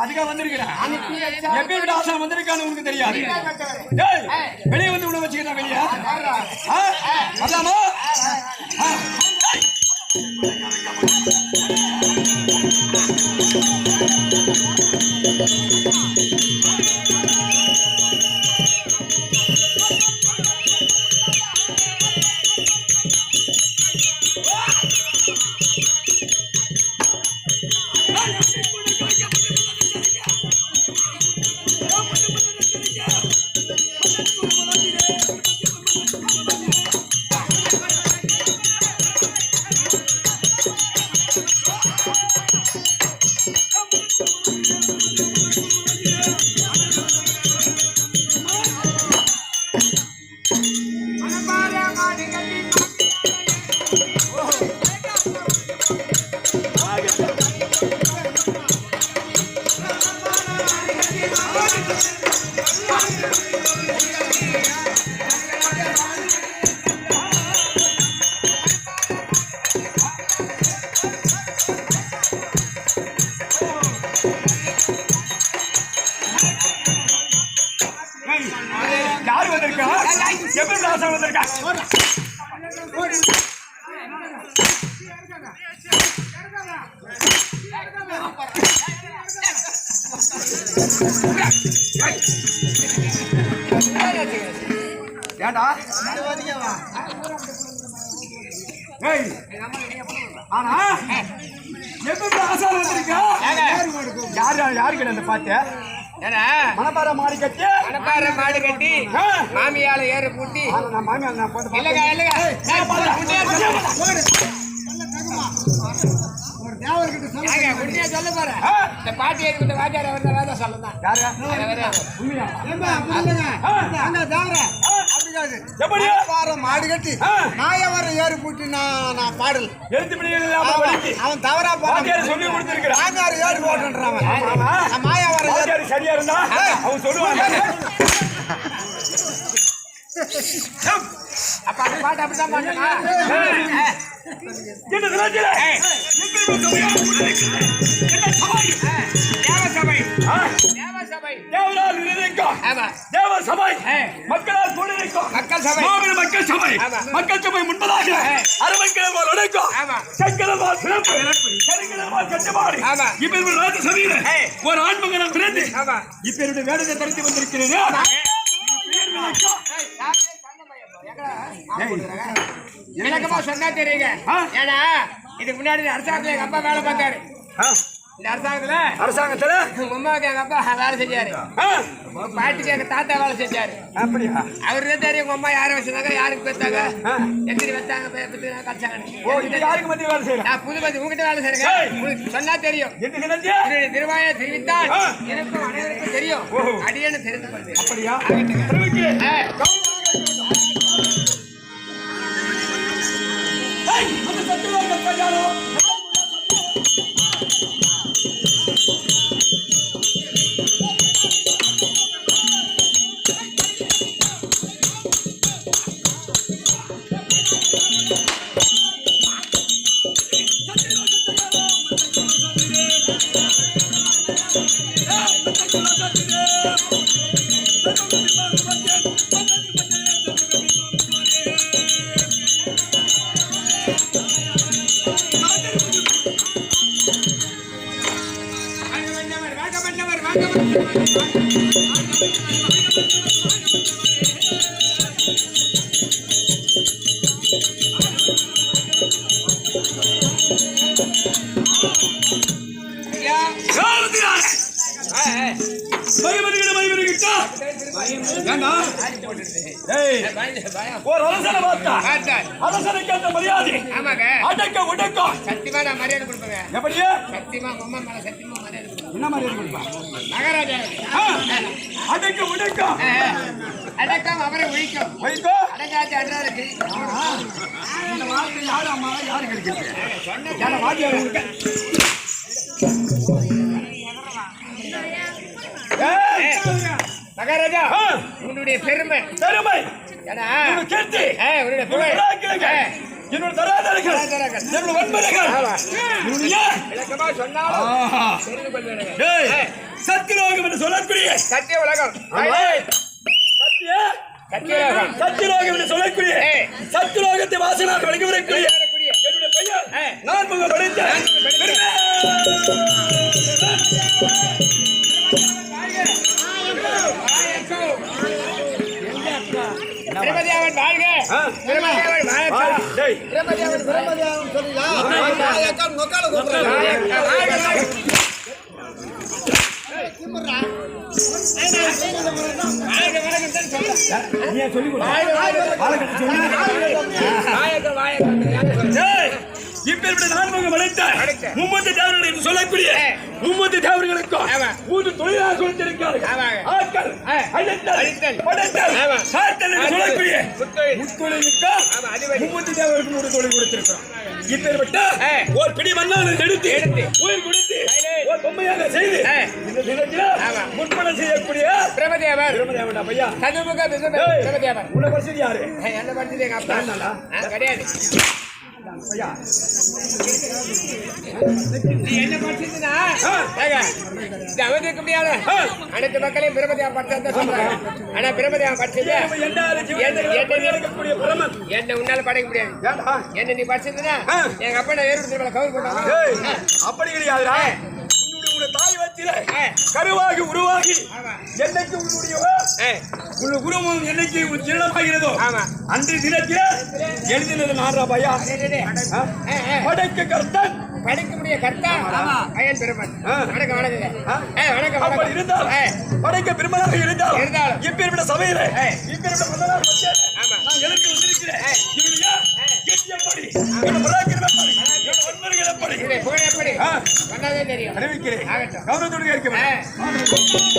அதுக்காக வந்திருக்கிறேன். எப்பேற்பட்ட ஆசனம் வந்திருக்கான்னு உனக்கு தெரியாது. வெளியே வந்து உணவு வச்சுக்கிறேன். வெளியே அதாமா யாரு வந்திருக்கா? எப்படி ஆசனம் வந்திருக்கா? ஏண்டா ஆனா எப்படி ஆசனம் வந்திருக்கா? யாரு கிட்ட அந்த பாட்டு மணப்பாறை மாடு கட்டி மாமியால ஏற பூட்டி சொல்ல போற இந்த பாட்டி ஏறி வாத்தியார் வேதா சொல்லலாம் மாடு கட்டி மாயவர ஏறு பூட்டி நான் பாடல் அவன் தவறா சொல்லி கொடுத்திருக்கிறான் ஏறு போட்டுன்றான் மாயவர சரியா இருந்தா அவன் சொல்லுவாங்க. அப்ப அந்த பாட்டு அப்படிதான் பாடுனா மக்களால் மக்கள் சபை மக்கள் சபை முன்பதாக அரவங்கிழமால் உடைக்கும் சங்கரமால் சிறப்பு கருங்கிழமால் கட்டுப்பாடு இப்ப ராஜ சபையில ஒரு ஆண்மகனம் பிறந்து இப்ப என்னுடைய வேடத்தை தடுத்து வந்திருக்கிறது. விளக்கமா சொன்னா தெரியுங்க. ஏன்னா இதுக்கு முன்னாடி அரசாங்கத்துல எங்க அப்பா வேலை பார்த்தாரு. இந்த அரசாங்கத்துல உங்க அம்மாவுக்கு எங்க அப்பா வேலை செஞ்சாரு, பாட்டிக்கு எங்க தாத்தா வேலை செஞ்சாரு. அப்படியா? அவருதான் தெரியும் உங்க அம்மா யாரை வச்சிருந்தாங்க, யாருக்கு பெற்றாங்க, எத்தனை வச்சாங்க, கடிச்சாங்க. யாருக்கு மத்திய வேலை செய்யறேன்? நான் புது மதி உங்ககிட்ட வேலை செய்யறேன். சொன்னா தெரியும். திருவாயை தெரிவித்தால் எனக்கும் அனைவருக்கும் தெரியும். அடியேன்னு தெரிந்து கொள்வேன். அப்படியா? சத்தியமா மரியாதை கொடுப்பேங்க. சத்தியமா அம்மா மேல சத்தியமா மரியாதை கொடுப்பேன். என்ன மரியாதை கொடுப்பா? மகாராஜா அடக்கம் அவரை ஒழிக்கும். அடங்காச்சு அன்றாட மகாராஜா உன்னுடைய பெருமை உன்னுடைய புகழ் என்னோட தராதரங்கள் என்னோட வன்மரைகள் சத்தியலோகம் என்று சொல்லக்கூடிய சத்திய உலகம் சத்தியலோகம் என்று சொல்லக்கூடிய சத்தியலோகத்தை வாசனாக விளங்கி வரக்கூடிய என்னுடைய பெயர் நான் முகம் படைத்த திருமதியாவன் வாழ்க. திருமதியாவன் வாழ்க. திருமதியாவன் திருமதியாவன் சொல்லுங்க. இப்பேற்பட்ட நான்முகம் அழைத்த மும்மூர்த்தி தேவர்கள் என்று சொல்லக்கூடிய மும்மூர்த்தி தேவர்களுக்கும் மூன்று தொழிலாக கொடுத்திருக்கிறார்கள். ஆட்கள் அழைத்தல் படைத்தல் காத்தல் என்று சொல்லக்கூடிய முத்தொழிலுக்கும் மும்மூர்த்தி தேவர்களுக்கும் ஒரு தொழில் கொடுத்திருக்கிறோம். இப்பேற்பட்ட ஒரு பிடி மண்ணால் எடுத்து உயிர் கொடுத்து ஒரு பொம்மையாக செய்து இந்த தினத்தில் முற்பணம் செய்யக்கூடிய பிரமதேவன் ஐயா பிரமதேவன் உன்னை படிச்சது யாரு? என்ன படிச்சது எங்க அப்பா கிடையாது. என்ன படிச்சதுன்னா அவதிக்க முடியாது. அனைத்து மக்களையும் பிரமதியா படிச்சா சொல்றேன். ஆனா பிரமதியா படிச்சது என்ன உன்னால படைக்க முடியாது. என்ன நீ படிச்சதுன்னா எங்க அப்பா நான் ஏற்படுத்தி கவர் போட்டாங்க. அப்படி கிடையாதுடா. தாய் வச்சில கருவாகி உருவாகி என்னைக்கு உன்னுடைய உருவம் என்னைக்கு ஜீரணமாகிறதோ அன்றைய தினத்தில் எழுதினது நான்ரா பையா. படைக்க கர்த்தன் படைக்க முடிய கர்த்தா அயல் பெருமன். வணக்கம் வணக்கம் அப்படி இருந்தால் படைக்க பெருமனாக இருந்தால் இப்பேற்பட்ட சபையில இப்பேற்பட்ட முதலாக நான் எதற்கு வந்திருக்கிறேன்? இவருடைய கெட்டியப்படி பராக்கிரமப்படி வன்மர்கள் எப்படி புகழ் எப்படி சொன்னதே தெரியும். அறிவிக்கிறேன். கௌரவத்தோடு இருக்க வேண்டும்.